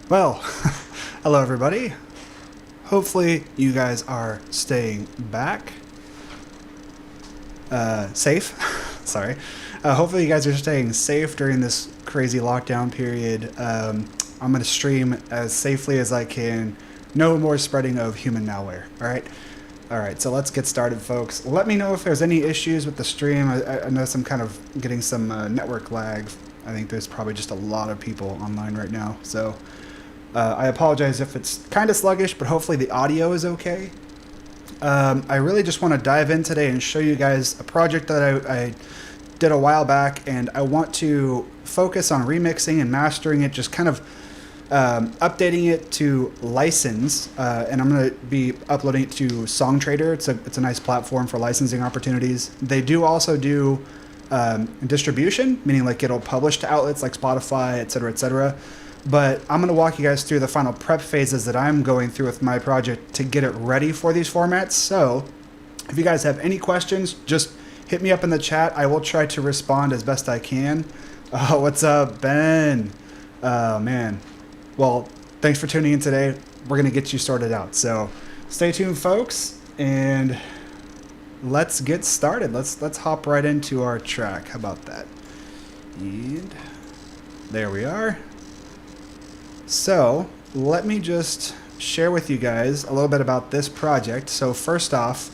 Well, hello everybody. Hopefully you guys are staying back. Safe. Sorry. Hopefully you guys are staying safe during this crazy lockdown period. I'm going to stream as safely as I can. No more spreading of human malware. All right, so let's get started, folks. Let me know if there's any issues with the stream. I know I'm kind of getting some network lag. I think there's probably just a lot of people online right now. So I apologize if it's kind of sluggish, but hopefully the audio is okay. I really just want to dive in today and show you guys a project that I did a while back, and I want to focus on remixing and mastering it, just kind of updating it to license, and I'm going to be uploading it to SongTrader. It's a nice platform for licensing opportunities. They do also do distribution, meaning like it'll publish to outlets like Spotify, etc., etc. But I'm going to walk you guys through the final prep phases that I'm going through with my project to get it ready for these formats. So if you guys have any questions, just hit me up in the chat. I will try to respond as best I can. What's up, Ben? Man. Well, thanks for tuning in today. We're going to get you sorted out. So stay tuned, folks, and let's get started. Let's hop right into our track. How about that? And there we are. So let me just share with you guys a little bit about this project. So first off,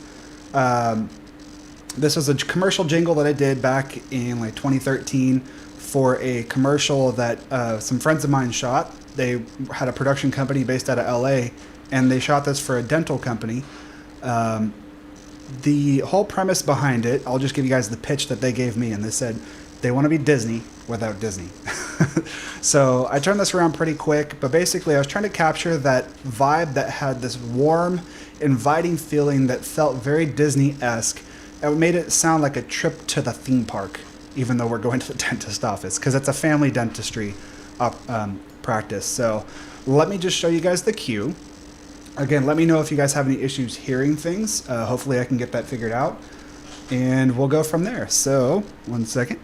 this was a commercial jingle that I did back in like 2013 for a commercial that some friends of mine shot. They had a production company based out of LA, and they shot this for a dental company. The whole premise behind it, I'll just give you guys the pitch that they gave me, and they said they want to be Disney without Disney. So I turned this around pretty quick, but basically I was trying to capture that vibe that had this warm, inviting feeling that felt very Disney-esque. It made it sound like a trip to the theme park, even though we're going to the dentist office, because it's a family dentistry practice. So let me just show you guys the cue. Again, let me know if you guys have any issues hearing things. Hopefully I can get that figured out, and we'll go from there. So, one second.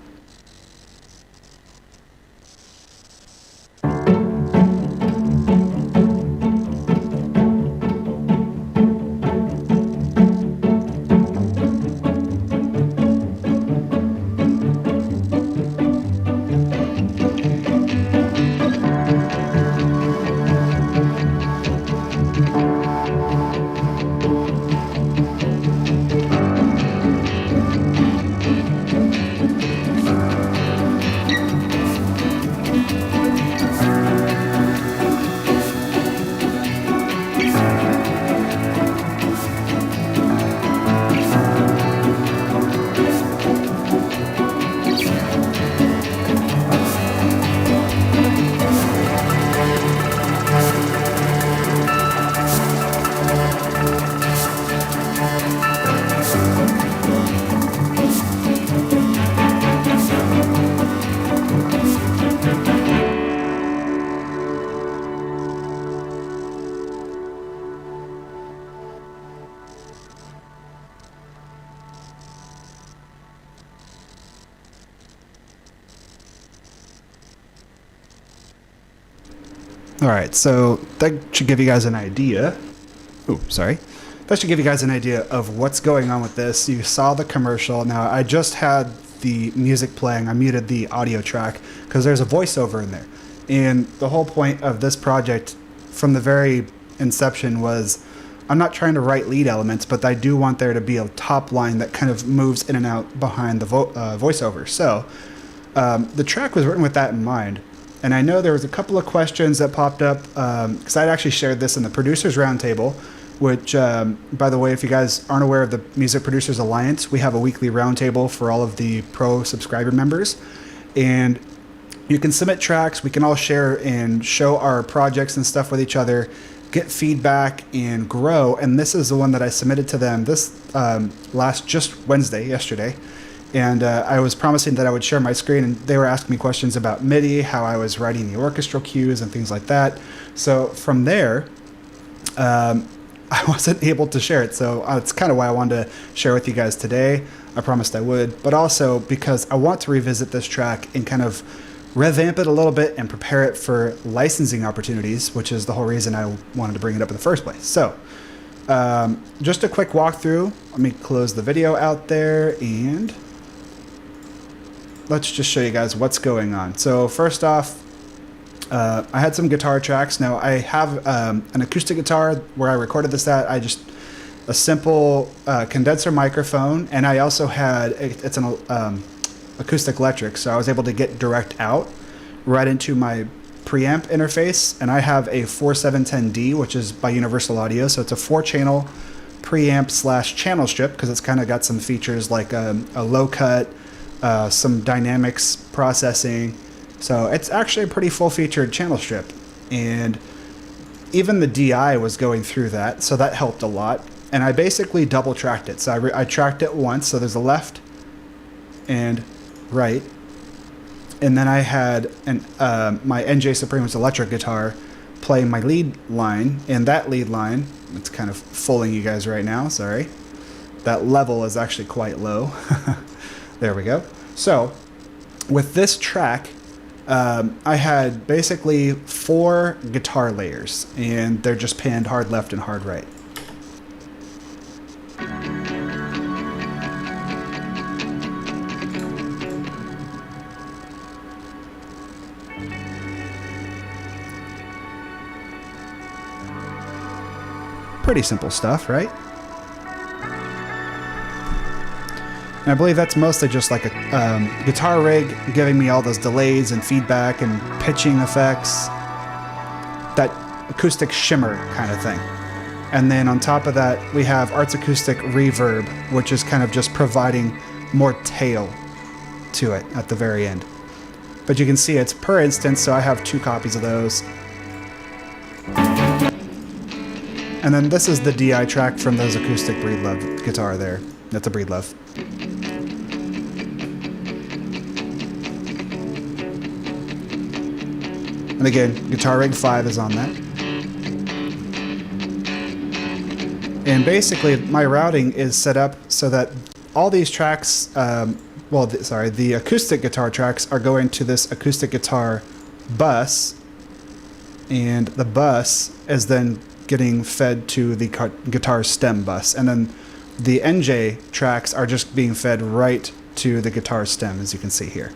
All right, so that should give you guys an idea. Oh, sorry. That should give you guys an idea of what's going on with this. You saw the commercial. Now, I just had the music playing. I muted the audio track because there's a voiceover in there. And the whole point of this project from the very inception was I'm not trying to write lead elements, but I do want there to be a top line that kind of moves in and out behind the voiceover. So the track was written with that in mind. And I know there was a couple of questions that popped up because I'd actually shared this in the Producers Roundtable, which, by the way, if you guys aren't aware of the Music Producers Alliance, we have a weekly roundtable for all of the pro subscriber members. And you can submit tracks. We can all share and show our projects and stuff with each other, get feedback, and grow. And this is the one that I submitted to them this just Wednesday, yesterday. And I was promising that I would share my screen, and they were asking me questions about MIDI, how I was writing the orchestral cues and things like that. So from there, I wasn't able to share it. So it's kind of why I wanted to share with you guys today. I promised I would, but also because I want to revisit this track and kind of revamp it a little bit and prepare it for licensing opportunities, which is the whole reason I wanted to bring it up in the first place. So just a quick walkthrough. Let me close the video out there and let's just show you guys what's going on. So first off, I had some guitar tracks. Now I have an acoustic guitar where I recorded this at. A simple condenser microphone, and I also had, it's an acoustic electric, so I was able to get direct out right into my preamp interface, and I have a 4710D, which is by Universal Audio, so it's a 4-channel preamp / channel strip, because it's kind of got some features like a low cut, some dynamics processing, so it's actually a pretty full-featured channel strip, and even the DI was going through that, so that helped a lot. And I basically double tracked it. So I tracked it once. So there's a left and right. And then I had my NJ Supreme's electric guitar playing my lead line. And that lead line, it's kind of fooling you guys right now, sorry. That level is actually quite low. There we go. So with this track, I had basically 4 guitar layers. And they're just panned hard left and hard right. Pretty simple stuff, right? And I believe that's mostly just like a guitar rig giving me all those delays and feedback and pitching effects. That acoustic shimmer kind of thing. And then on top of that, we have Arts Acoustic Reverb, which is kind of just providing more tail to it at the very end. But you can see it's per instance, so I have 2 copies of those. And then this is the DI track from those acoustic Breedlove guitar there. That's a Breedlove. And again, Guitar Rig 5 is on that. And basically, my routing is set up so that all these tracks, the acoustic guitar tracks are going to this acoustic guitar bus. And the bus is then getting fed to the guitar stem bus, and then the NJ tracks are just being fed right to the guitar stem, as you can see here.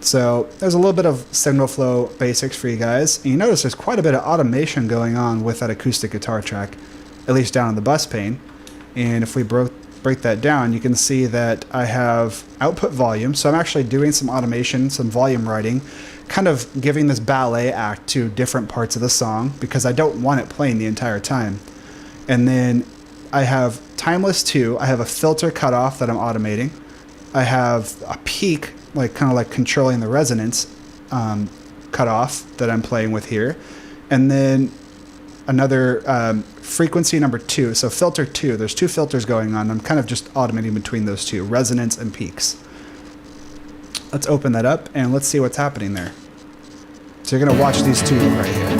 So there's a little bit of signal flow basics for you guys, and you notice there's quite a bit of automation going on with that acoustic guitar track, at least down in the bus pane. And if we break that down, you can see that I have output volume, so I'm actually doing some automation, some volume writing, kind of giving this ballet act to different parts of the song because I don't want it playing the entire time. And then I have timeless 2. I have a filter cutoff that I'm automating. I have a peak, kind of like controlling the resonance cutoff that I'm playing with here. And then another frequency number 2. So filter 2, there's 2 filters going on. I'm kind of just automating between those 2, resonance and peaks. Let's open that up and let's see what's happening there. So you're going to watch these 2 right here.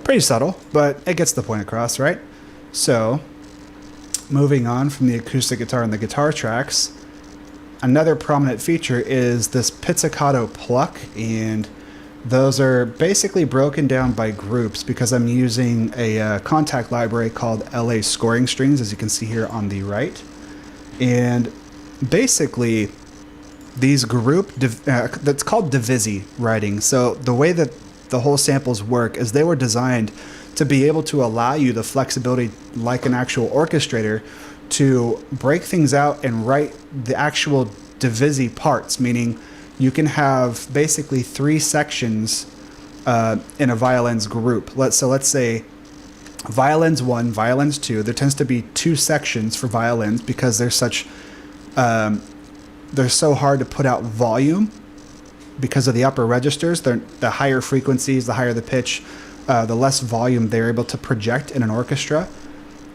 Pretty subtle, but it gets the point across, right? So moving on from the acoustic guitar and the guitar tracks, another prominent feature is this pizzicato pluck, and those are basically broken down by groups because I'm using a contact library called LA Scoring Strings, as you can see here on the right. And basically these that's called divisi writing. So the way that the whole samples work is they were designed to be able to allow you the flexibility like an actual orchestrator to break things out and write the actual divisi parts, meaning you can have basically 3 sections in a violins group. Let's say violins 1, violins 2. There tends to be 2 sections for violins because they're so hard to put out volume because of the upper registers. They're the higher frequencies, the higher the pitch, the less volume they're able to project in an orchestra.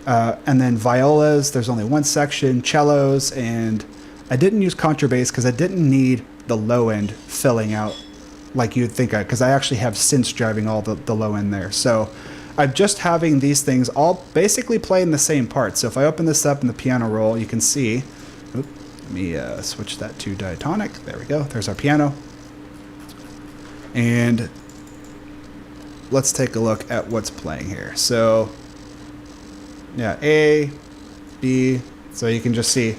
And then violas, there's only 1 section, cellos, and I didn't use contrabass because I didn't need the low end filling out like you'd think because I actually have synths driving all the low end there. So I'm just having these things all basically playing the same part. So if I open this up in the piano roll, you can see, let me switch that to diatonic. There we go. There's our piano. And let's take a look at what's playing here. So yeah, A, B, so you can just see.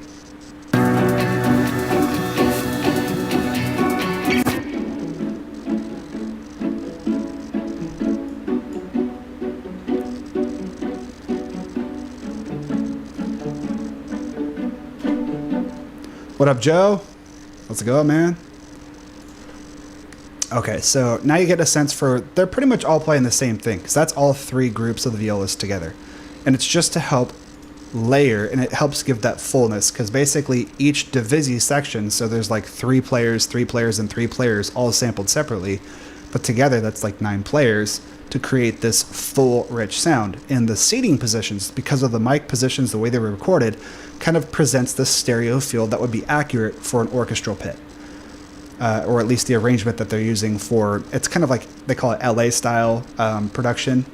What up, Joe? Let's go, man. Okay, so now you get a sense for, they're pretty much all playing the same thing, because that's all three groups of the violas together. And it's just to help layer, and it helps give that fullness, because basically each divisi section, so there's like 3 players, 3 players, and 3 players, all sampled separately, but together that's like 9 players to create this full, rich sound. And the seating positions, because of the mic positions, the way they were recorded, kind of presents this stereo field that would be accurate for an orchestral pit. Or at least the arrangement that they're using for, it's kind of like, they call it LA style production,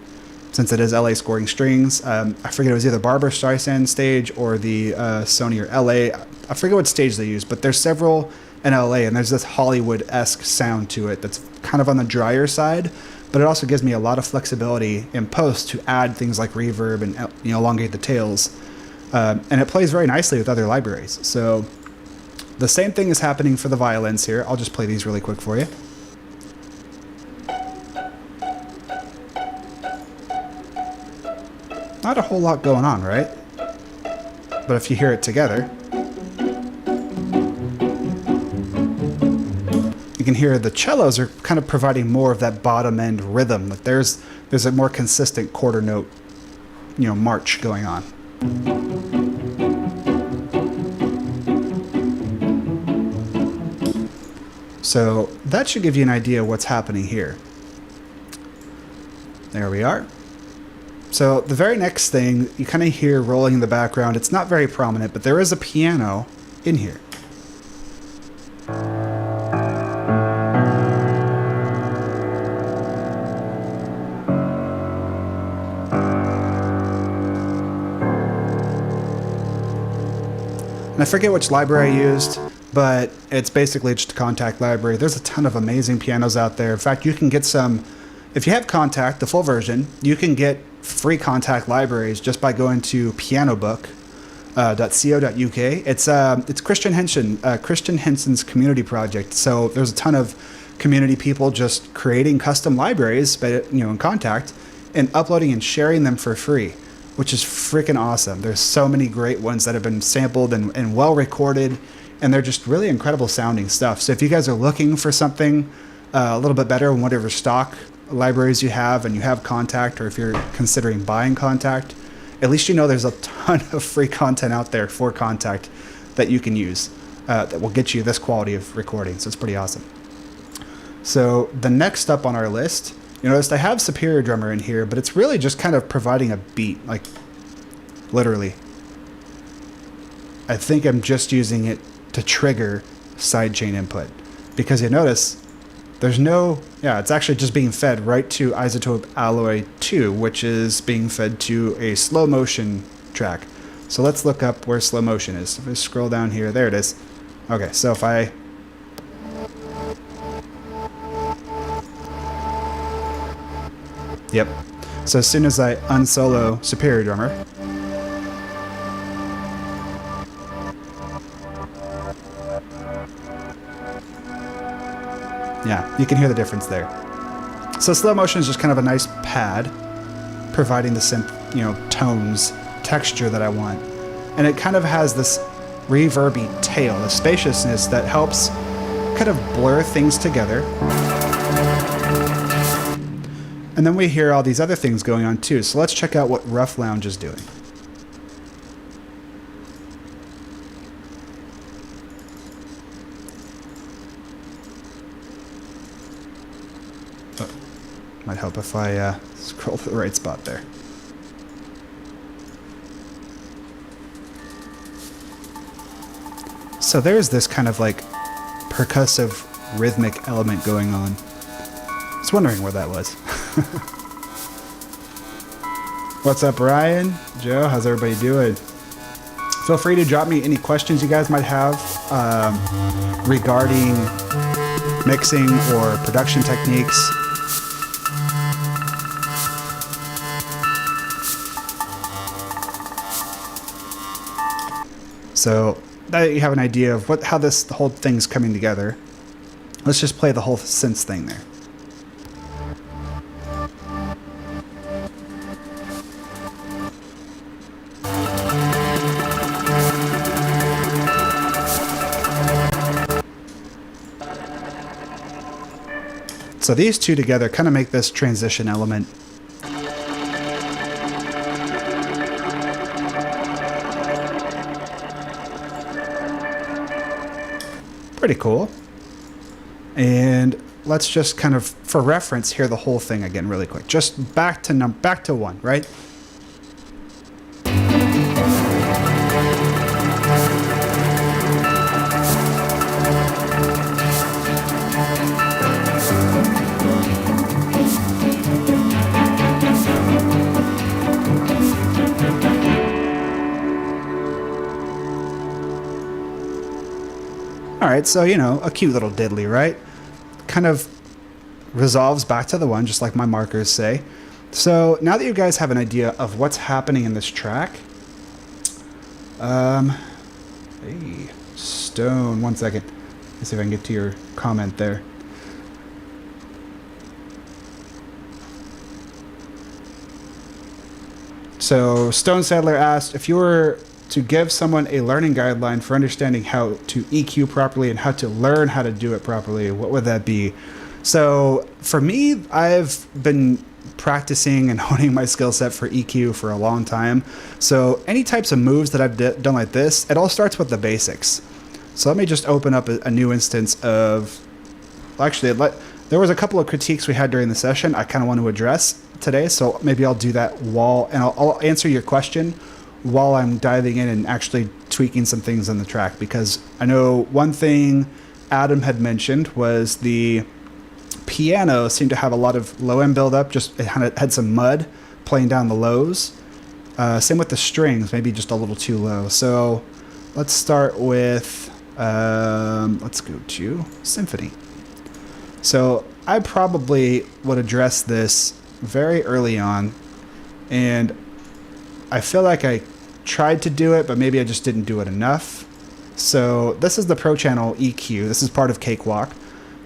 since it is LA scoring strings. I forget, it was either Barbra Streisand stage or the Sony or LA. I forget what stage they use, but there's several in LA, and there's this Hollywood-esque sound to it that's kind of on the drier side, but it also gives me a lot of flexibility in post to add things like reverb and elongate the tails. And it plays very nicely with other libraries. So the same thing is happening for the violins here. I'll just play these really quick for you. Not a whole lot going on, right? But if you hear it together, you can hear the cellos are kind of providing more of that bottom end rhythm. Like there's a more consistent quarter note, march going on. So that should give you an idea of what's happening here. There we are. So the very next thing you kind of hear rolling in the background, it's not very prominent, but there is a piano in here. And I forget which library I used, but it's basically just a Kontakt library. There's a ton of amazing pianos out there. In fact, you can get some, if you have Kontakt, the full version, you can get free Kontakt libraries just by going to pianobook.co.uk. It's Christian Henson's community project. So there's a ton of community people just creating custom libraries, but in Kontakt, and uploading and sharing them for free, which is freaking awesome. There's so many great ones that have been sampled and well recorded, and they're just really incredible sounding stuff. So if you guys are looking for something a little bit better in whatever stock libraries you have, and you have Kontakt, or if you're considering buying Kontakt, at least there's a ton of free content out there for Kontakt that you can use that will get you this quality of recording. So it's pretty awesome. So the next up on our list, you notice I have Superior Drummer in here, but it's really just kind of providing a beat, like literally. I think I'm just using it to trigger sidechain input, because you notice there's it's actually just being fed right to Isotope Alloy 2, which is being fed to a slow motion track. So let's look up where slow motion is. If I scroll down here, there it is. Okay, so if I Yep. So as soon as I unsolo Superior Drummer, yeah, you can hear the difference there. So slow motion is just kind of a nice pad, providing the synth, tones, texture that I want. And it kind of has this reverby tail, the spaciousness that helps kind of blur things together. And then we hear all these other things going on too. So let's check out what Rough Lounge is doing. Oh, might help if I scroll to the right spot there. So there's this kind of like percussive rhythmic element going on. I was wondering where that was. What's up, Ryan? Joe, how's everybody doing? Feel free to drop me any questions you guys might have regarding mixing or production techniques. So now that you have an idea of how this whole thing's coming together, let's just play the whole synth thing there. So these two together kind of make this transition element. Pretty cool. And let's just kind of, for reference, hear the whole thing again really quick. Just back to one, right? All right, so, you know, a cute little diddly, right? Kind of resolves back to the one, just like my markers say. So now that you guys have an idea of what's happening in this track, hey, Stone, 1 second. Let's see if I can get to your comment there. So Stone Sadler asked, if you were to give someone a learning guideline for understanding how to EQ properly and how to learn how to do it properly, what would that be? So for me, I've been practicing and honing my skill set for EQ for a long time. So any types of moves that I've done like this, it all starts with the basics. So let me just open up a new instance of, actually, there was a couple of critiques we had during the session I kind of want to address today. So maybe I'll do that I'll answer your question while I'm diving in and actually tweaking some things on the track, because I know one thing Adam had mentioned was the piano seemed to have a lot of low end buildup, just it had some mud playing down the lows. Same with the strings, maybe just a little too low. So let's start with, let's go to symphony. So I probably would address this very early on, and I feel like I tried to do it, but maybe I just didn't do it enough. So this is the Pro Channel EQ. This is part of Cakewalk.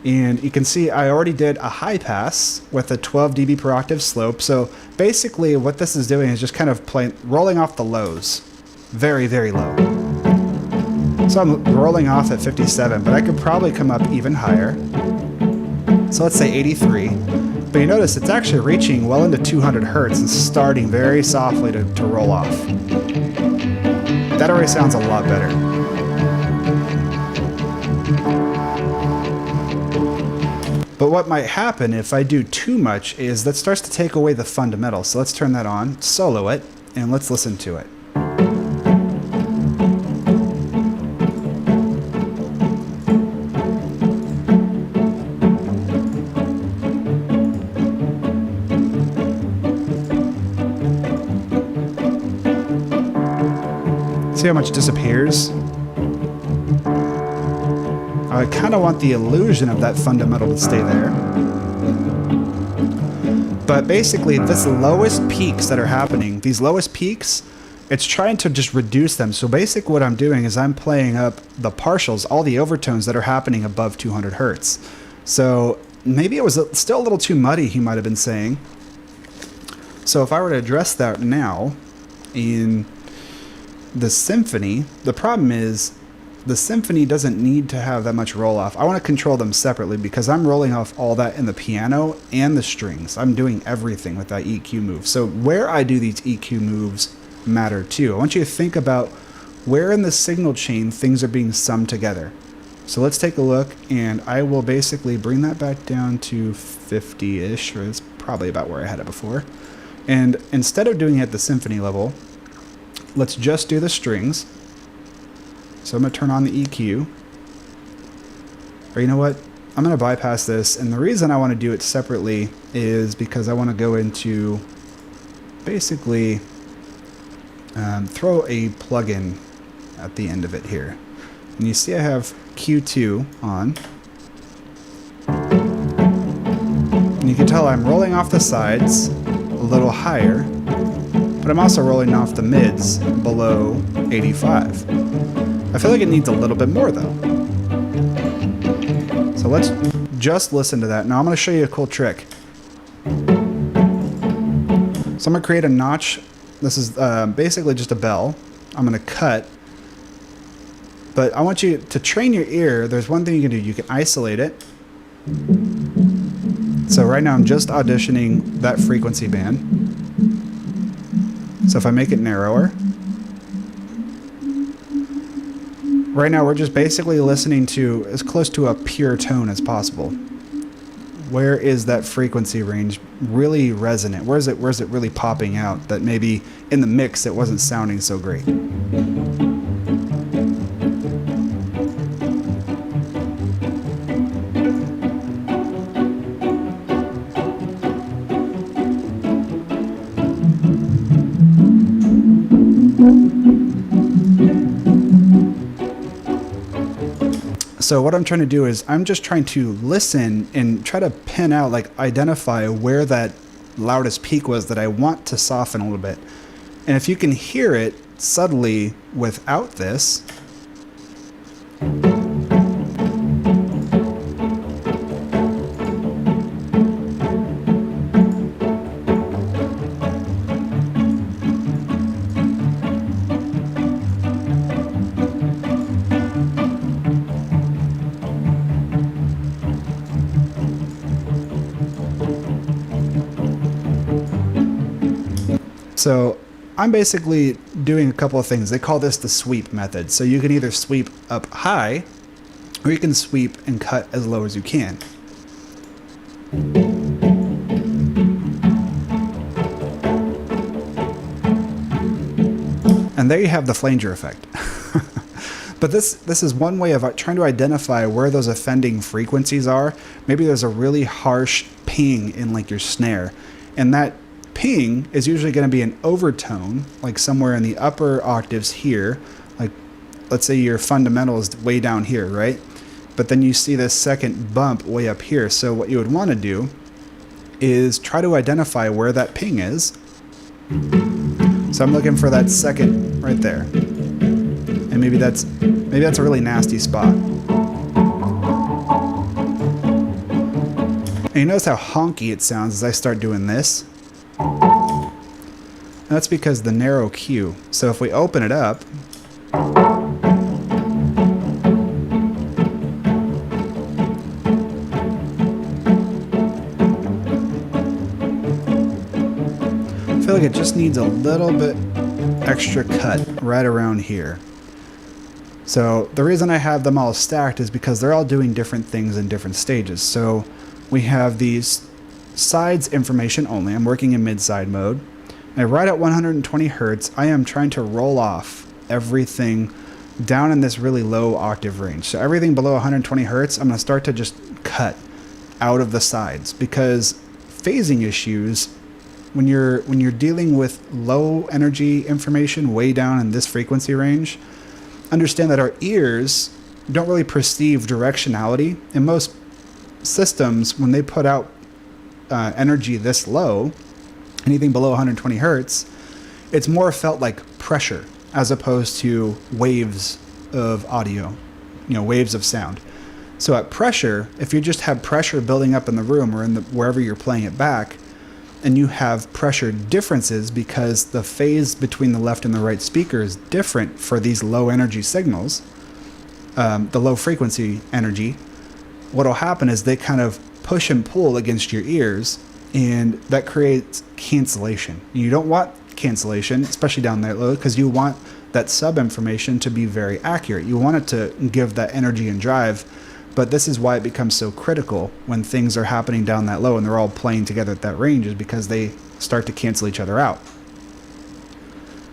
And you can see I already did a high pass with a 12 dB per octave slope. So basically what this is doing is just kind of rolling off the lows. Very, very low. So I'm rolling off at 57, but I could probably come up even higher. So let's say 83. But you notice it's actually reaching well into 200 hertz and starting very softly to roll off. That already sounds a lot better. But what might happen if I do too much is that starts to take away the fundamental. So let's turn that on, solo it, and let's listen to it. See how much disappears? I kind of want the illusion of that fundamental to stay there. But basically, this lowest peaks that are happening, these lowest peaks, it's trying to just reduce them. So basically what I'm doing is I'm playing up the partials, all the overtones that are happening above 200 hertz. So maybe it was still a little too muddy, he might have been saying. So if I were to address that now in the symphony, the problem is the symphony doesn't need to have that much roll off. I want to control them separately because I'm rolling off all that in the piano and the strings. I'm doing everything with that EQ move. So where I do these EQ moves matter too. I want you to think about where in the signal chain things are being summed together. So let's take a look, and I will basically bring that back down to 50-ish, or it's probably about where I had it before. And instead of doing it at the symphony level, let's just do the strings. So I'm going to turn on the EQ. Or you know what? I'm going to bypass this. And the reason I want to do it separately is because I want to go into basically throw a plugin at the end of it here. And you see I have Q2 on. And you can tell I'm rolling off the sides a little higher, but I'm also rolling off the mids below 85. I feel like it needs a little bit more though. So let's just listen to that. Now I'm going to show you a cool trick. So I'm going to create a notch. This is basically just a bell. I'm going to cut. But I want you to train your ear. There's one thing you can do. You can isolate it. So right now I'm just auditioning that frequency band. So if I make it narrower. Right now we're just basically listening to as close to a pure tone as possible. Where is that frequency range really resonant? Where's it really popping out that maybe in the mix it wasn't sounding so great? So what I'm trying to do is I'm just trying to listen and try to pin out, like identify where that loudest peak was that I want to soften a little bit. And if you can hear it subtly without this, so I'm basically doing a couple of things. They call this the sweep method. So you can either sweep up high, or you can sweep and cut as low as you can. And there you have the flanger effect. But this is one way of trying to identify where those offending frequencies are. Maybe there's a really harsh ping in like your snare, and that ping is usually going to be an overtone, like somewhere in the upper octaves here. Like, let's say your fundamental is way down here, right? But then you see this second bump way up here. So what you would want to do is try to identify where that ping is. So I'm looking for that second right there, and maybe that's a really nasty spot. And you notice how honky it sounds as I start doing this. That's because the narrow Q. So if we open it up, I feel like it just needs a little bit extra cut right around here. So the reason I have them all stacked is because they're all doing different things in different stages. So we have these sides information only. I'm working in mid-side mode. And right at 120 hertz, I am trying to roll off everything down in this really low octave range. So everything below 120 hertz, I'm going to start to just cut out of the sides, because phasing issues, when you're dealing with low energy information way down in this frequency range, understand that our ears don't really perceive directionality. In most systems, when they put out energy this low, anything below 120 hertz, it's more felt like pressure as opposed to waves of audio, waves of sound. So at pressure, if you just have pressure building up in the room or in wherever you're playing it back, and you have pressure differences because the phase between the left and the right speaker is different for these low energy signals, the low frequency energy, what'll happen is they kind of push and pull against your ears, and that creates cancellation. You don't want cancellation, especially down that low, because you want that sub information to be very accurate. You want it to give that energy and drive, but this is why it becomes so critical when things are happening down that low and they're all playing together at that range, is because they start to cancel each other out.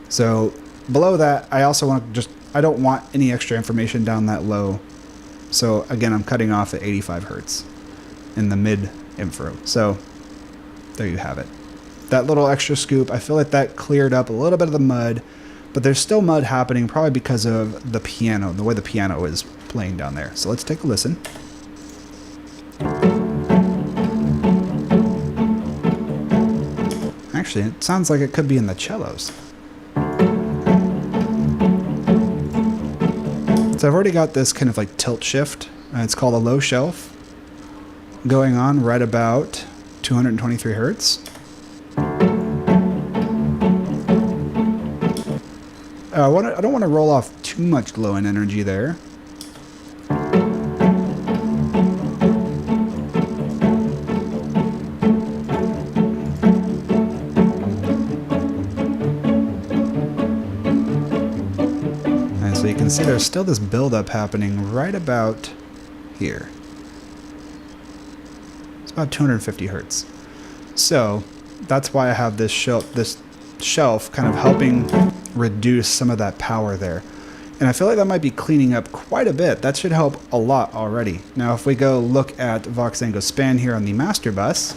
So below that, I also want to just I don't want any extra information down that low. So again, I'm cutting off at 85 Hertz in the mid info. So there you have it. That little extra scoop, I feel like that cleared up a little bit of the mud, but there's still mud happening probably because of the piano, the way the piano is playing down there. So let's take a listen. Actually, it sounds like it could be in the cellos. So I've already got this kind of like tilt shift. It's called a low shelf going on right about 223 Hertz. I don't want to roll off too much low end energy there. So you can see there's still this buildup happening right about here. It's about 250 Hertz. So that's why I have this shelf kind of helping reduce some of that power there. And I feel like that might be cleaning up quite a bit. That should help a lot already. Now if we go look at Voxengo span here on the master bus,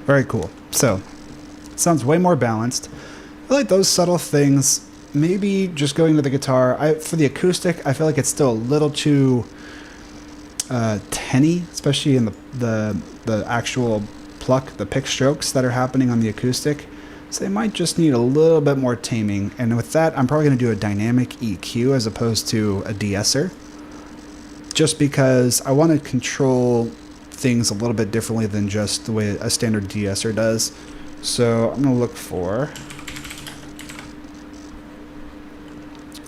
very cool. So, sounds way more balanced. I like those subtle things. Maybe just going to the guitar. For the acoustic, I feel like it's still a little too tinny, especially in the actual pluck, the pick strokes that are happening on the acoustic. So they might just need a little bit more taming. And with that, I'm probably going to do a dynamic EQ as opposed to a de-esser. Just because I want to control things a little bit differently than just the way a standard de-esser does. So I'm going to look for...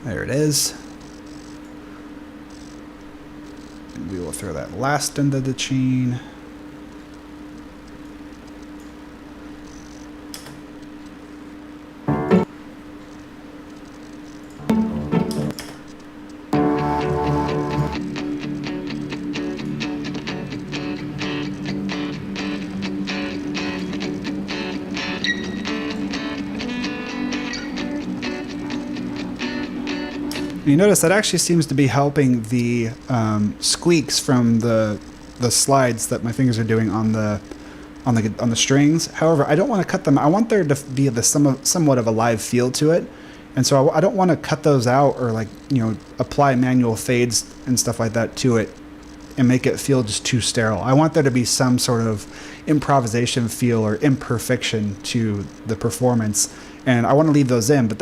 There it is. And we will throw that last into the chain. You notice that actually seems to be helping the squeaks from the slides that my fingers are doing on the strings. However, I don't want to cut them. I want there to be somewhat of a live feel to it, and so I don't want to cut those out or apply manual fades and stuff like that to it and make it feel just too sterile. I want there to be some sort of improvisation feel or imperfection to the performance, and I want to leave those in, but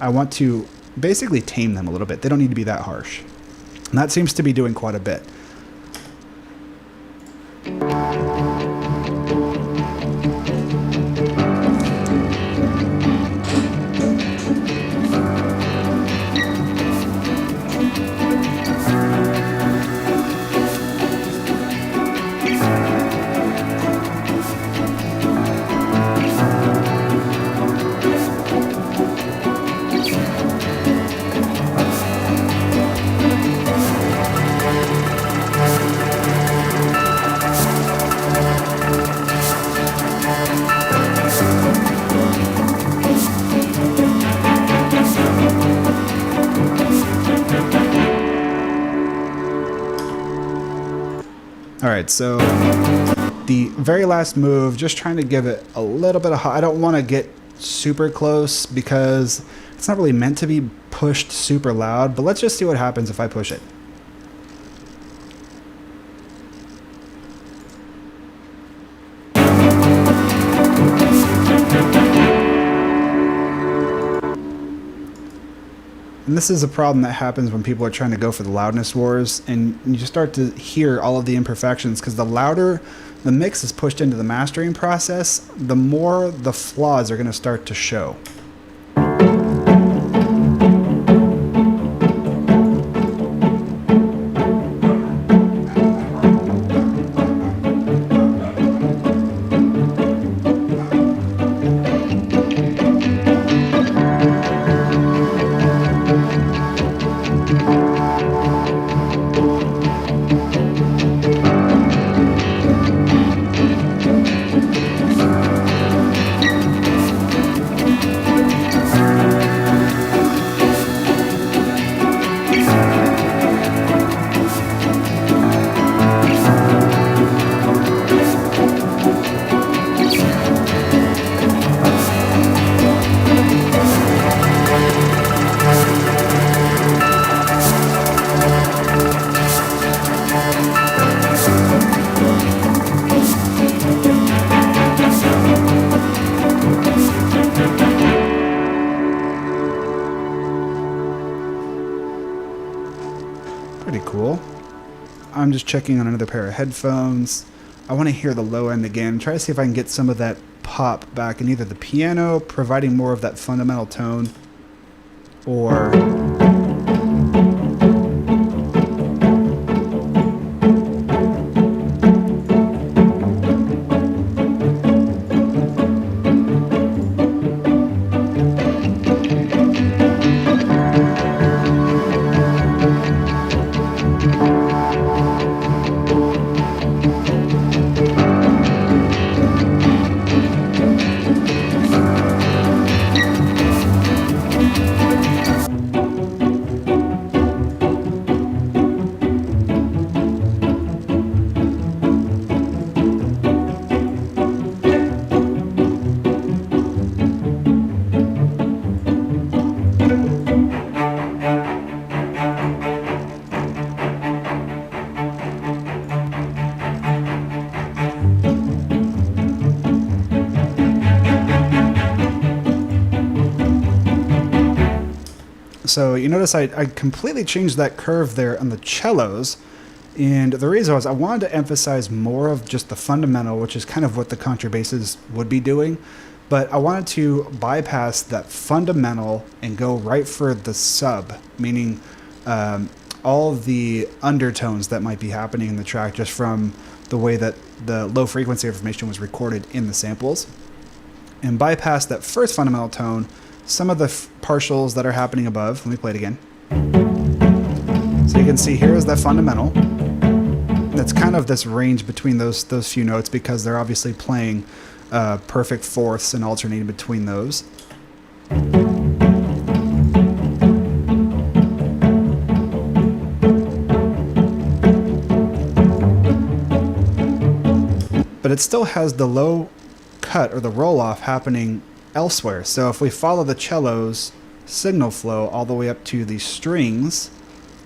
I want to basically tame them a little bit. They don't need to be that harsh. And that seems to be doing quite a bit. right, so the very last move, just trying to give it a little bit of I don't want to get super close because it's not really meant to be pushed super loud, but let's just see what happens if I push it. And this is a problem that happens when people are trying to go for the loudness wars, and you just start to hear all of the imperfections, because the louder the mix is pushed into the mastering process, the more the flaws are going to start to show. Pretty cool. I'm just checking on another pair of headphones. I want to hear the low end again. Try to see if I can get some of that pop back in either the piano, providing more of that fundamental tone, or so you notice I completely changed that curve there on the cellos, and the reason was I wanted to emphasize more of just the fundamental, which is kind of what the contrabasses would be doing, but I wanted to bypass that fundamental and go right for the sub, meaning all of the undertones that might be happening in the track just from the way that the low frequency information was recorded in the samples, and bypass that first fundamental tone, some of the partials that are happening above. Let me play it again. So you can see here is that fundamental. That's kind of this range between those few notes, because they're obviously playing perfect fourths and alternating between those. But it still has the low cut or the roll off happening elsewhere. So if we follow the cello's signal flow all the way up to the strings,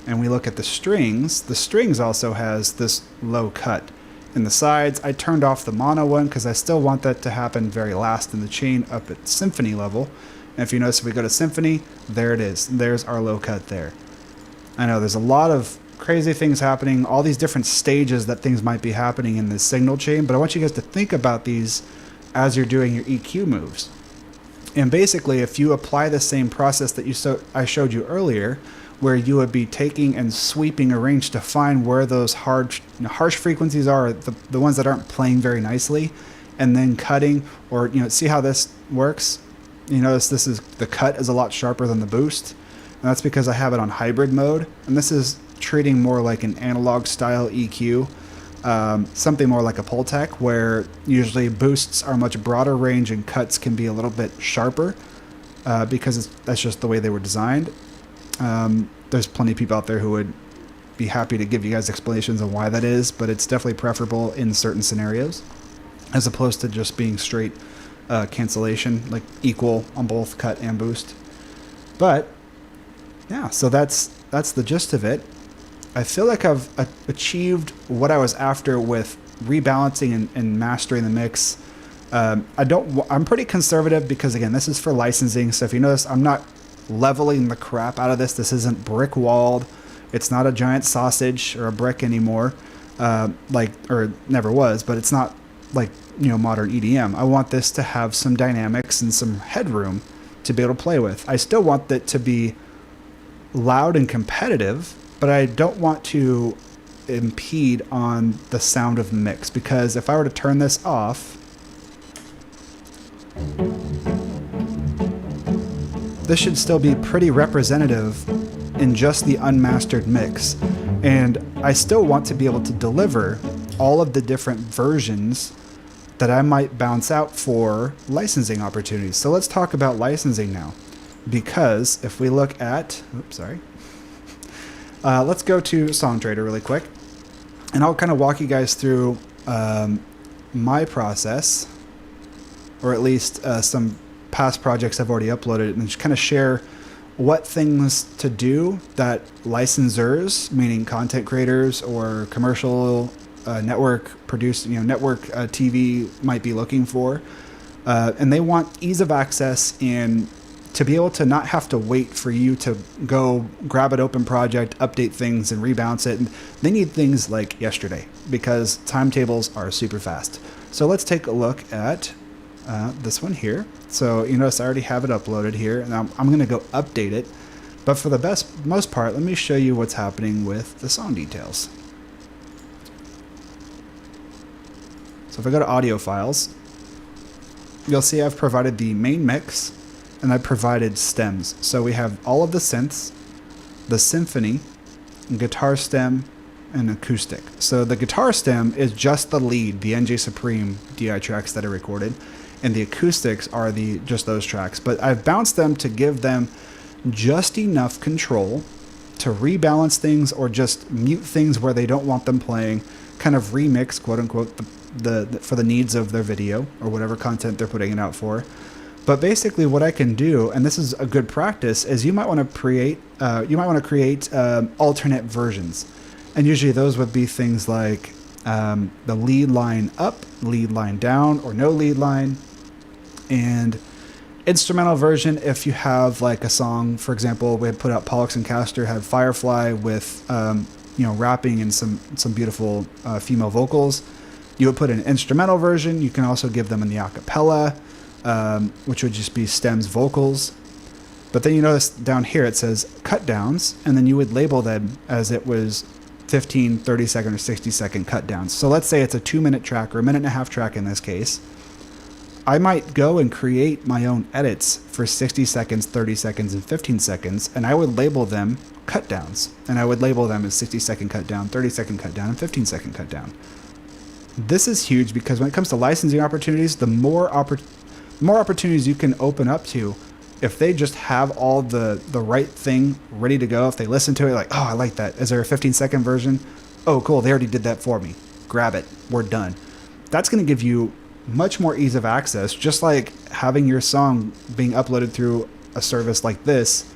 and we look at the strings also has this low cut. In the sides, I turned off the mono one because I still want that to happen very last in the chain up at symphony level. And if you notice, if we go to symphony, there it is. There's our low cut there. I know there's a lot of crazy things happening, all these different stages that things might be happening in this signal chain, but I want you guys to think about these as you're doing your EQ moves. And basically, if you apply the same process that I showed you earlier, where you would be taking and sweeping a range to find where those harsh frequencies are, the ones that aren't playing very nicely, and then cutting, or see how this works. You notice the cut is a lot sharper than the boost, and that's because I have it on hybrid mode, and this is treating more like an analog style EQ. Something more like a Pultec, where usually boosts are much broader range and cuts can be a little bit sharper because that's just the way they were designed. There's plenty of people out there who would be happy to give you guys explanations on why that is, but it's definitely preferable in certain scenarios as opposed to just being straight cancellation, like equal on both cut and boost. But yeah, so that's the gist of it. I feel like I've achieved what I was after with rebalancing and mastering the mix. I'm pretty conservative because, again, this is for licensing. So if you notice, I'm not leveling the crap out of this. This isn't brick walled. It's not a giant sausage or a brick anymore, or never was, but it's not like, modern EDM. I want this to have some dynamics and some headroom to be able to play with. I still want it to be loud and competitive, but I don't want to impede on the sound of the mix, because if I were to turn this off, this should still be pretty representative in just the unmastered mix. And I still want to be able to deliver all of the different versions that I might bounce out for licensing opportunities. So let's talk about licensing now. Because if we look at, let's go to SongTrader really quick. And I'll kind of walk you guys through my process, or at least some past projects I've already uploaded, and just kind of share what things to do that licensors, meaning content creators or commercial network TV might be looking for. And they want ease of access and to be able to not have to wait for you to go grab an open project, update things, and rebalance it. And they need things like yesterday because timetables are super fast. So let's take a look at this one here. So you notice I already have it uploaded here, and I'm going to go update it. But for the most part, let me show you what's happening with the song details. So if I go to audio files, you'll see I've provided the main mix, and I provided stems. So we have all of the synths, the symphony, guitar stem, and acoustic. So the guitar stem is just the lead, the NJ Supreme DI tracks that I recorded, and the acoustics are just those tracks. But I've bounced them to give them just enough control to rebalance things or just mute things where they don't want them playing, kind of remix, quote unquote, for the needs of their video or whatever content they're putting it out for. But basically what I can do, and this is a good practice, is you might want to create alternate versions. And usually those would be things like the lead line up, lead line down, or no lead line. And instrumental version, if you have like a song, for example, we had put out Pollux and Castor, had Firefly with rapping and some beautiful female vocals. You would put an instrumental version. You can also give them in the acapella, which would just be stems vocals. But then you notice down here it says cut downs, and then you would label them as it was 15, 30 second, or 60 second cut downs. So let's say it's a 2-minute track or a 1.5-minute track in this case. I might go and create my own edits for 60 seconds, 30 seconds, and 15 seconds, and I would label them cut downs. And I would label them as 60-second cut down, 30-second cut down, and 15-second cut down. This is huge because when it comes to licensing opportunities, the more opportunities you can open up to, if they just have all the right thing ready to go, if they listen to it like, oh, I like that. Is there a 15-second version? Oh, cool. They already did that for me. Grab it. We're done. That's going to give you much more ease of access, just like having your song being uploaded through a service like this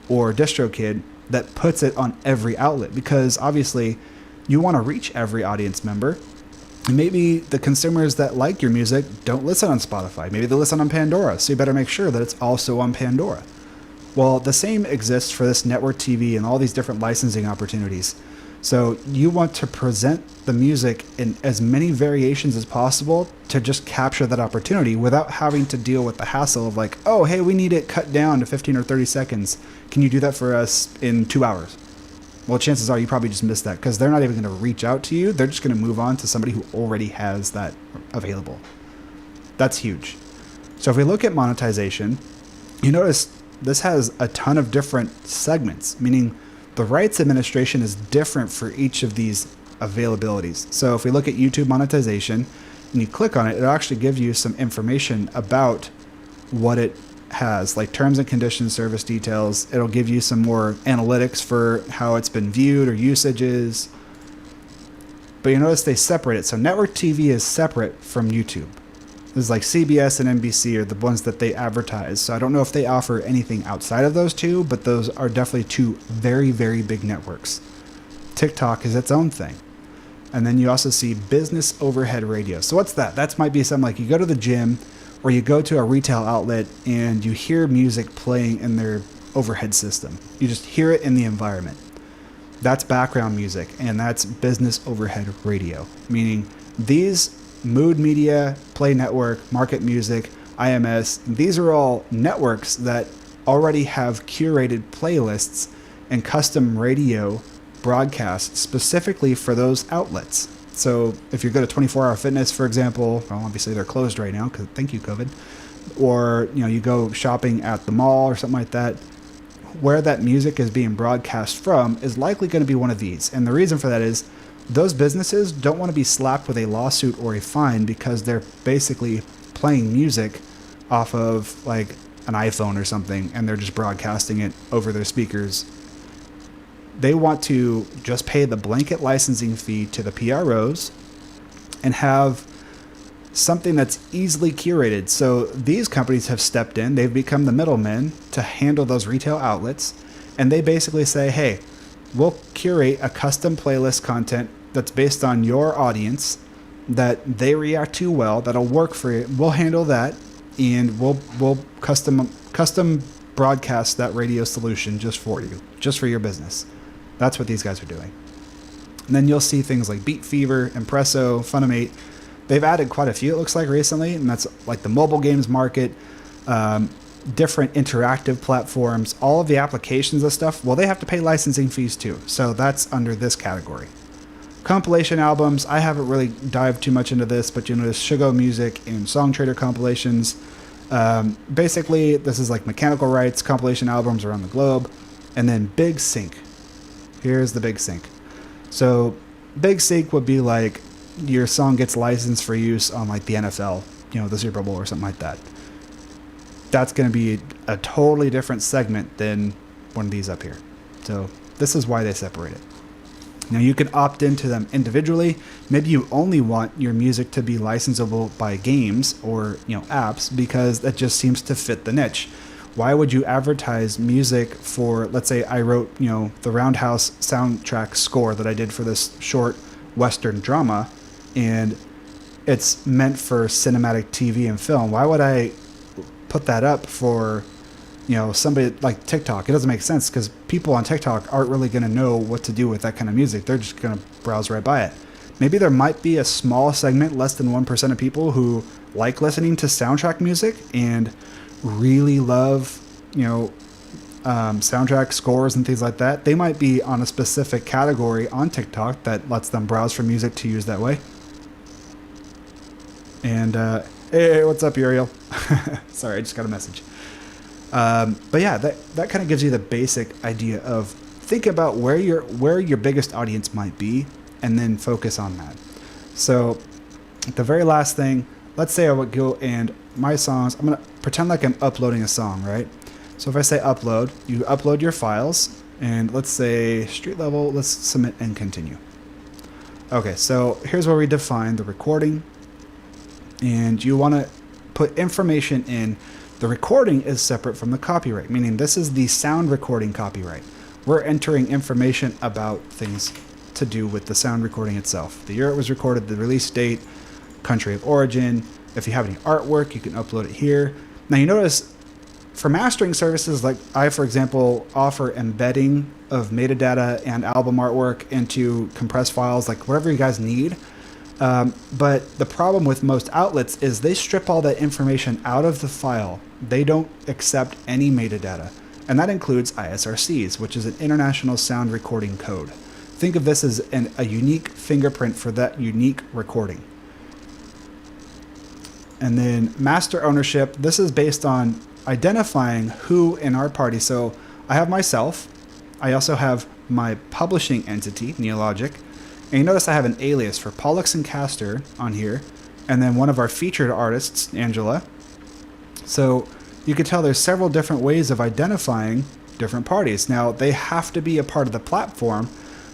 or DistroKid that puts it on every outlet, because obviously you want to reach every audience member. And maybe the consumers that like your music don't listen on Spotify. Maybe they listen on Pandora, so you better make sure that it's also on Pandora. Well, the same exists for this network TV and all these different licensing opportunities. So you want to present the music in as many variations as possible to just capture that opportunity without having to deal with the hassle of like, oh, hey, we need it cut down to 15 or 30 seconds. Can you do that for us in 2 hours? Well, chances are you probably just missed that because they're not even going to reach out to you. They're just going to move on to somebody who already has that available. That's huge. So if we look at monetization, you notice this has a ton of different segments, meaning the rights administration is different for each of these availabilities. So if we look at YouTube monetization and you click on it, it'll actually give you some information about what it has, like terms and conditions, service details. It'll give you some more analytics for how it's been viewed or usages. But you notice they separate it. So network TV is separate from YouTube. This is like CBS and NBC are the ones that they advertise. So I don't know if they offer anything outside of those two, but those are definitely two very, very big networks. TikTok is its own thing. And then you also see business overhead radio. So what's that? That might be something like you go to the gym or you go to a retail outlet and you hear music playing in their overhead system. You just hear it in the environment. That's background music, and that's business overhead radio, meaning these Mood Media, Play Network, Market Music, IMS, these are all networks that already have curated playlists and custom radio broadcasts specifically for those outlets. So if you go to 24 Hour Fitness, for example, well, obviously they're closed right now because thank you, COVID, or you go shopping at the mall or something like that, where that music is being broadcast from is likely going to be one of these. And the reason for that is those businesses don't want to be slapped with a lawsuit or a fine because they're basically playing music off of like an iPhone or something and they're just broadcasting it over their speakers. They want to just pay the blanket licensing fee to the PROs and have something that's easily curated. So these companies have stepped in. They've become the middlemen to handle those retail outlets. And they basically say, hey, we'll curate a custom playlist content that's based on your audience that they react to well, that'll work for you. We'll handle that. And we'll custom broadcast that radio solution just for you, just for your business. That's what these guys are doing. And then you'll see things like Beat Fever, Impresso, Funimate. They've added quite a few, it looks like, recently, and that's like the mobile games market, different interactive platforms, all of the applications and stuff. Well, they have to pay licensing fees too, so that's under this category. Compilation albums, I haven't really dived too much into this, but you notice Shugo Music and Song Trader compilations. Basically, this is like mechanical rights, compilation albums around the globe, and then Big Sync. Here's the Big Sync. So Big Sync would be like your song gets licensed for use on like the NFL, the Super Bowl or something like that. That's going to be a totally different segment than one of these up here. So this is why they separate it. Now you can opt into them individually. Maybe you only want your music to be licensable by games or apps because that just seems to fit the niche. Why would you advertise music for, let's say I wrote, the Roundhouse soundtrack score that I did for this short Western drama, and it's meant for cinematic TV and film. Why would I put that up for, somebody like TikTok? It doesn't make sense because people on TikTok aren't really going to know what to do with that kind of music. They're just going to browse right by it. Maybe there might be a small segment, less than 1% of people who like listening to soundtrack music and really love, soundtrack scores and things like that. They might be on a specific category on TikTok that lets them browse for music to use that way. And hey, what's up, Uriel? Sorry, I just got a message. But yeah, that kind of gives you the basic idea of think about where your biggest audience might be, and then focus on that. So the very last thing, let's say I would go and my songs, I'm gonna pretend like I'm uploading a song, right? So if I say upload, you upload your files, and let's say street level, let's submit and continue. Okay, so here's where we define the recording, and you want to put information in. The recording is separate from the copyright, meaning this is the sound recording copyright. We're entering information about things to do with the sound recording itself. The year it was recorded, the release date, country of origin. If you have any artwork, you can upload it here. Now you notice for mastering services, like I, for example, offer embedding of metadata and album artwork into compressed files, like whatever you guys need. But the problem with most outlets is they strip all that information out of the file. They don't accept any metadata. And that includes ISRCs, which is an International Sound Recording Code. Think of this as a unique fingerprint for that unique recording. And then master ownership, this is based on identifying who in our party. So I have myself. I also have my publishing entity, Neologic. And you notice I have an alias for Pollux and Castor on here. And then one of our featured artists, Angela. So you can tell there's several different ways of identifying different parties. Now, they have to be a part of the platform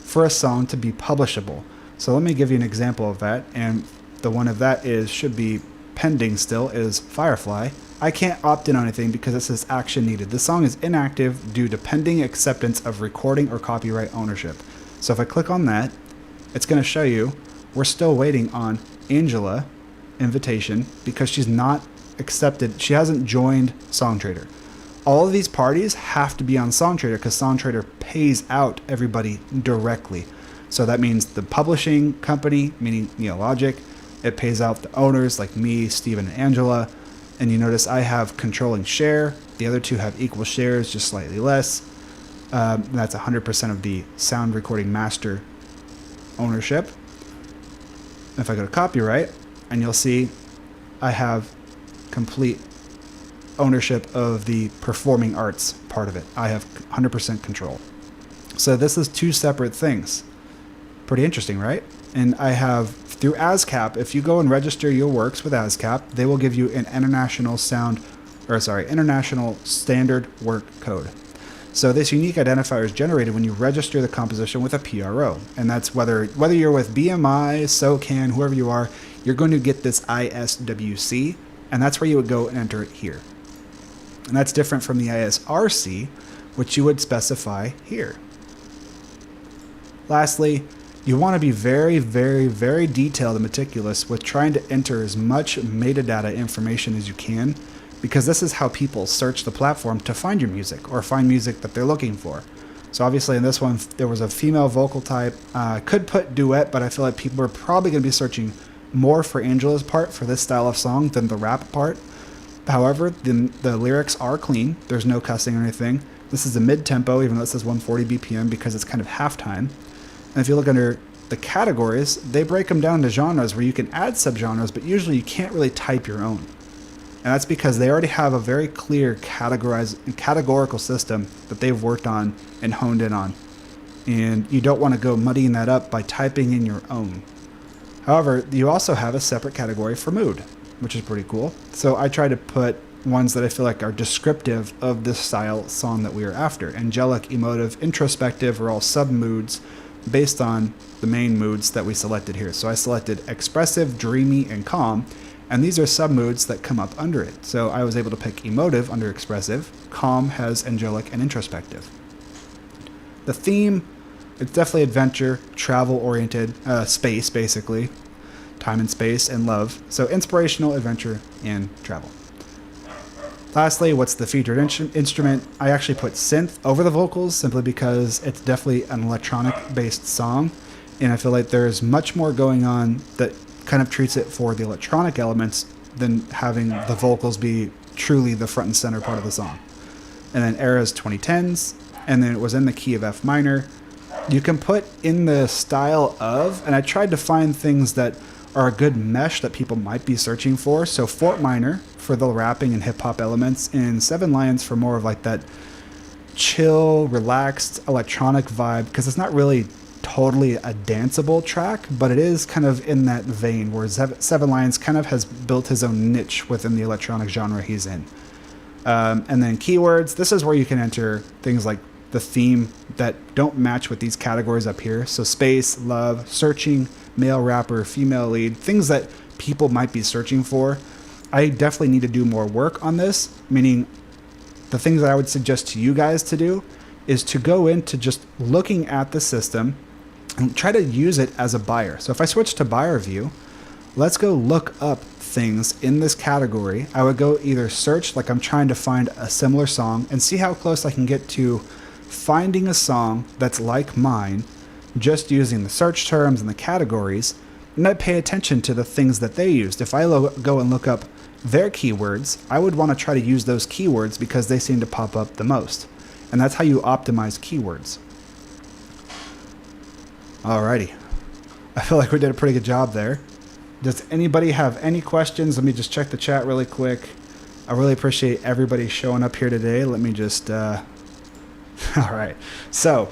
for a song to be publishable. So let me give you an example of that, and the one of that should be pending still, is Firefly. I can't opt in on anything because it says action needed. The song is inactive due to pending acceptance of recording or copyright ownership. So if I click on that, it's going to show you we're still waiting on Angela invitation because she's not accepted. She hasn't joined SongTrader. All of these parties have to be on SongTrader because SongTrader pays out everybody directly. So that means the publishing company, meaning Neologic, it pays out the owners like me, Steven, and Angela. And you notice I have controlling share. The other two have equal shares, just slightly less. That's 100% of the sound recording master ownership. If I go to copyright, and you'll see I have complete ownership of the performing arts part of it. I have 100% control. So this is two separate things. Pretty interesting, right? And I have, through ASCAP, if you go and register your works with ASCAP, they will give you an international standard work code. So this unique identifier is generated when you register the composition with a PRO. And that's whether you're with BMI, SOCAN, whoever you are, you're going to get this ISWC, and that's where you would go and enter it here. And that's different from the ISRC, which you would specify here. Lastly, you want to be very, very, very detailed and meticulous with trying to enter as much metadata information as you can, because this is how people search the platform to find your music or find music that they're looking for. So obviously in this one, there was a female vocal type. Could put duet, but I feel like people are probably going to be searching more for Angela's part for this style of song than the rap part. However, the lyrics are clean. There's no cussing or anything. This is a mid-tempo, even though it says 140 BPM because it's kind of halftime. And if you look under the categories, they break them down to genres where you can add subgenres, but usually you can't really type your own. And that's because they already have a very clear categorical system that they've worked on and honed in on. And you don't want to go muddying that up by typing in your own. However, you also have a separate category for mood, which is pretty cool. So I try to put ones that I feel like are descriptive of this style song that we are after. Angelic, emotive, introspective are all sub-moods based on the main moods that we selected here. So I selected expressive, dreamy, and calm, and these are sub-moods that come up under it. So I was able to pick emotive under expressive, calm has angelic and introspective. The theme, it's definitely adventure, travel-oriented, space basically, time and space, and love. So inspirational, adventure, and travel. Lastly, what's the featured instrument? I actually put synth over the vocals simply because it's definitely an electronic-based song, and I feel like there's much more going on that kind of treats it for the electronic elements than having the vocals be truly the front and center part of the song. And then era's 2010s, and then it was in the key of F minor. You can put in the style of, and I tried to find things that are a good mesh that people might be searching for. So Fort minor for the rapping and hip hop elements, and Seven Lions for more of like that chill, relaxed electronic vibe, because it's not really totally a danceable track, but it is kind of in that vein where Seven Lions kind of has built his own niche within the electronic genre he's in. And then keywords, this is where you can enter things like the theme that don't match with these categories up here. So space, love, searching, male rapper, female lead, things that people might be searching for. I definitely need to do more work on this, meaning the things that I would suggest to you guys to do is to go into just looking at the system and try to use it as a buyer. So if I switch to buyer view, let's go look up things in this category. I would go either search, like I'm trying to find a similar song, and see how close I can get to finding a song that's like mine, just using the search terms and the categories, and I pay attention to the things that they used. If I go and look up their keywords, I would want to try to use those keywords because they seem to pop up the most. And that's how you optimize keywords. Alrighty. I feel like we did a pretty good job there. Does anybody have any questions? Let me just check the chat really quick. I really appreciate everybody showing up here today. Let me just... Alright. So,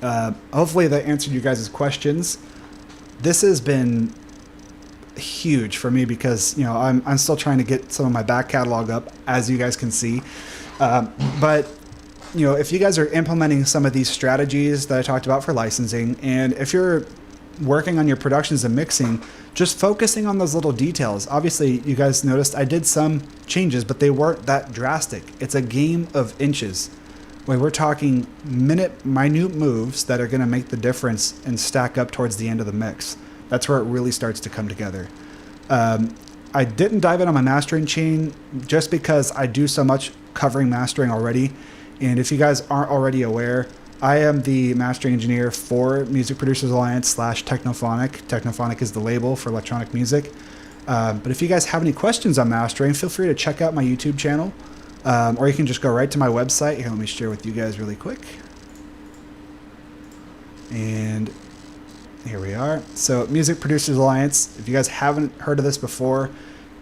hopefully that answered you guys' questions. This has been huge for me because, you know, I'm still trying to get some of my back catalog up, as you guys can see. But, you know, if you guys are implementing some of these strategies that I talked about for licensing, and if you're working on your productions and mixing, just focusing on those little details. Obviously, you guys noticed I did some changes, but they weren't that drastic. It's a game of inches. When we're talking minute moves that are going to make the difference and stack up towards the end of the mix. That's where it really starts to come together. I didn't dive in on my mastering chain just because I do so much covering mastering already. And if you guys aren't already aware, I am the mastering engineer for Music Producers Alliance / Technophonic. Technophonic is the label for electronic music. But if you guys have any questions on mastering, feel free to check out my YouTube channel. Or you can just go right to my website. Here, let me share with you guys really quick. And here we are. So Music Producers Alliance, if you guys haven't heard of this before,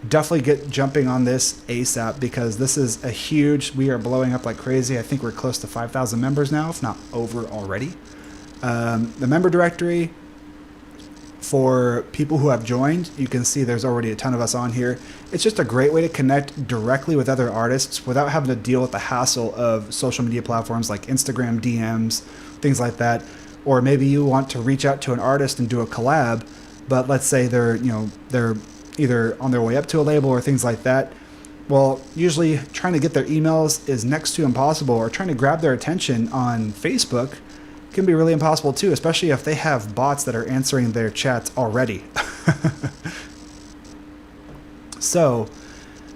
definitely get jumping on this ASAP because this is a huge, we are blowing up like crazy. I think we're close to 5,000 members now, if not over already. The member directory for people who have joined, you can see there's already a ton of us on here. It's just a great way to connect directly with other artists without having to deal with the hassle of social media platforms like Instagram DMs, things like that. Or maybe you want to reach out to an artist and do a collab, but let's say they're either on their way up to a label or things like that. Well, usually trying to get their emails is next to impossible, or trying to grab their attention on Facebook can be really impossible too, especially if they have bots that are answering their chats already. So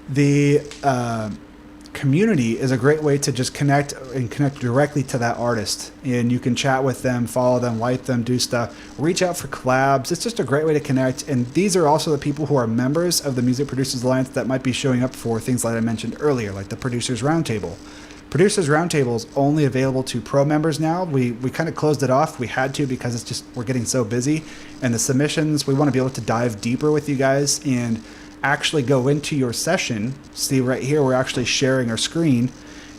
the community is a great way to just connect directly to that artist, and you can chat with them, follow them, like them, do stuff, reach out for collabs. It's just a great way to connect. And these are also the people who are members of the Music Producers Alliance that might be showing up for things like I mentioned earlier, like the Producers Roundtable. Producers Roundtable is only available to pro members now. We kind of closed it off. We had to because it's just, we're getting so busy. And the submissions, we want to be able to dive deeper with you guys and actually go into your session. See right here, we're actually sharing our screen.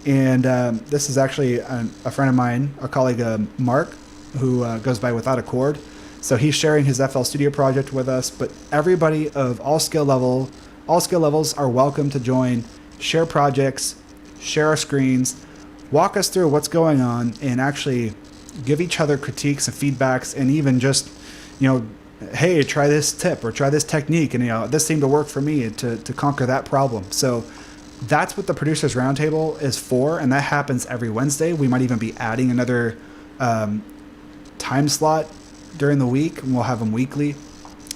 And this is actually a friend of mine, a colleague, Mark, who goes by Without a Chord. So he's sharing his FL Studio project with us, but everybody of all skill levels are welcome to join, share projects, share our screens, walk us through what's going on, and actually give each other critiques and feedbacks, and even just, you know, hey, try this tip or try this technique, and you know, this seemed to work for me to conquer that problem. So that's what the Producers Roundtable is for, and that happens every Wednesday. We might even be adding another time slot during the week, and we'll have them weekly.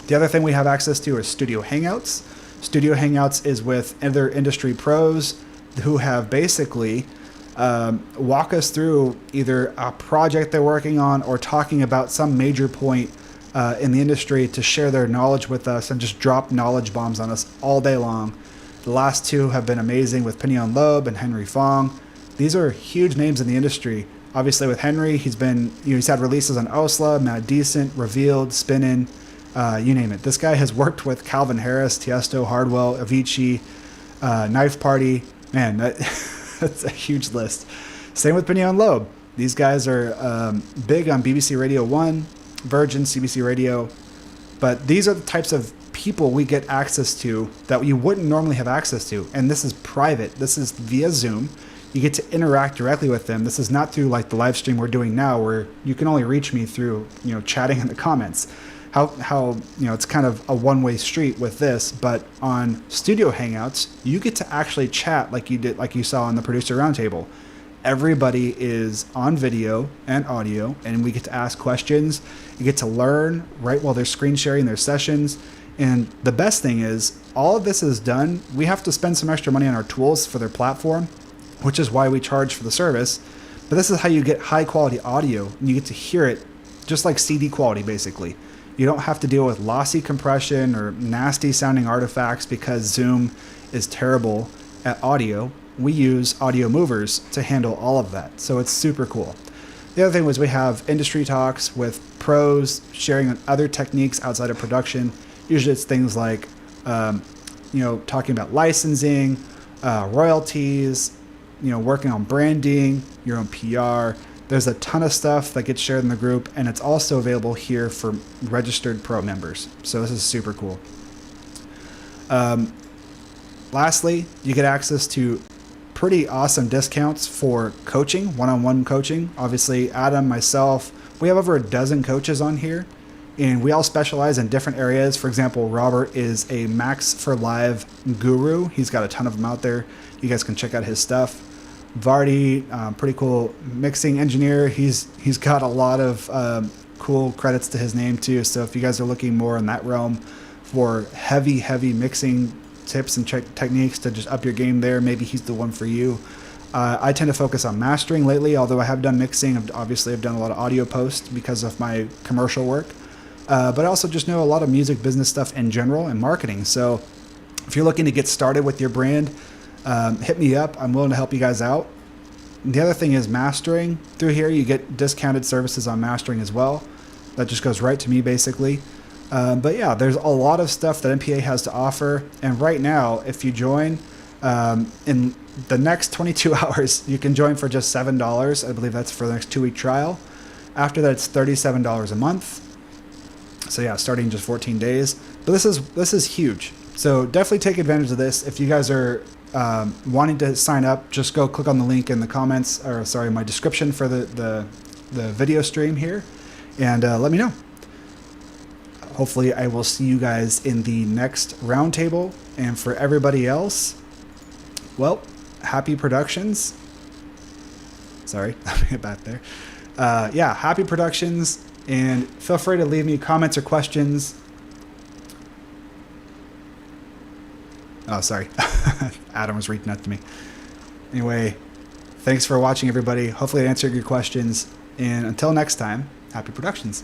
The other thing we have access to is Studio Hangouts. Studio Hangouts is with other industry pros who have basically walk us through either a project they're working on or talking about some major point in the industry to share their knowledge with us and just drop knowledge bombs on us all day long. The last two have been amazing with Pinion Loeb and Henry Fong. These are huge names in the industry. Obviously with Henry, he's had releases on Osla, Mad Decent, Revealed, Spinnin', you name it. This guy has worked with Calvin Harris, Tiesto, Hardwell, Avicii, Knife Party. Man, that's a huge list. Same with Pinion Loeb. These guys are big on BBC Radio 1, Virgin, CBC Radio. But these are the types of people we get access to that you wouldn't normally have access to. And this is private. This is via Zoom. You get to interact directly with them. This is not through like the live stream we're doing now, where you can only reach me through, you know, chatting in the comments. How you know, it's kind of a one-way street with this, but on Studio Hangouts, you get to actually chat like you saw on the Producer Roundtable. Everybody is on video and audio, and we get to ask questions. You get to learn right while they're screen sharing their sessions. And the best thing is, all of this is done. We have to spend some extra money on our tools for their platform, which is why we charge for the service. But this is how you get high quality audio, and you get to hear it just like CD quality, basically. You don't have to deal with lossy compression or nasty sounding artifacts because Zoom is terrible at audio. We use audio movers to handle all of that. So it's super cool. The other thing was we have industry talks with pros sharing other techniques outside of production. Usually it's things like, you know, talking about licensing, royalties, you know, working on branding, your own PR. There's a ton of stuff that gets shared in the group, and it's also available here for registered pro members. So this is super cool. Lastly, you get access to pretty awesome discounts for coaching, one-on-one coaching. Obviously, Adam, myself, we have over a dozen coaches on here, and we all specialize in different areas. For example, Robert is a Max for Live guru. He's got a ton of them out there. You guys can check out his stuff. Vardy, pretty cool mixing engineer. He's got a lot of cool credits to his name too. So if you guys are looking more in that realm for heavy mixing tips and techniques to just up your game there, maybe he's the one for you. I tend to focus on mastering lately, although I have done mixing. Obviously, I've done a lot of audio posts because of my commercial work. But I also just know a lot of music business stuff in general and marketing. So if you're looking to get started with your brand, hit me up. I'm willing to help you guys out. And the other thing is mastering. Through here, you get discounted services on mastering as well. That just goes right to me, basically. But yeah, there's a lot of stuff that MPA has to offer. And right now, if you join in the next 22 hours, you can join for just $7. I believe that's for the next 2-week trial. After that, it's $37 a month. So yeah, starting just 14 days. But this is huge. So definitely take advantage of this. If you guys are wanting to sign up, just go click on the link in the comments, or sorry, my description for the video stream here, and let me know. Hopefully I will see you guys in the next roundtable. And for everybody else, well, happy productions. Sorry, let me get back there. Yeah, happy productions, and feel free to leave me comments or questions. Oh, sorry. Adam was reaching out to me. Anyway, thanks for watching, everybody. Hopefully I answered your questions. And until next time, happy productions.